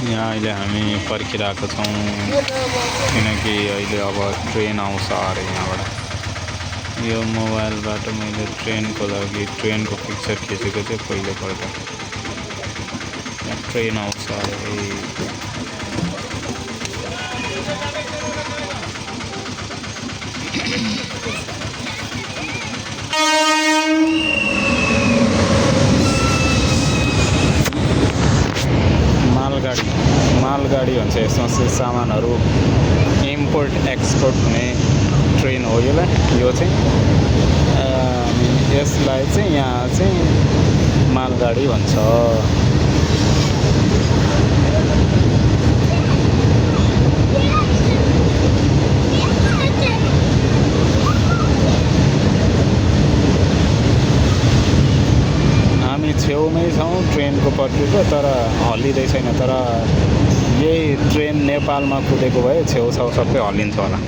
यहाँ अहिले हामी पर्खिरहेको छौँ किनकि अहिले अब ट्रेन आउँछ अरे यहाँबाट। यो मोबाइलबाट मैले ट्रेनको लागि ट्रेनको पिक्चर खिचेको चाहिँ पहिलोपल्ट। यहाँ ट्रेन आउँछ अरे। मालगाडी भन्छ यसमा चाहिँ सामानहरू इम्पोर्ट एक्सपोर्ट हुने ट्रेन हो यो चाहिँ। यसलाई चाहिँ यहाँ चाहिँ मालगाडी भन्छ। हामी छेउमै छौँ ट्रेनको पट्टीको, तर हल्लिँदै छैन। तर यही ट्रेन नेपालमा कुदेको भए छेउछाउ सबै हल्लिन्थ्यो होला।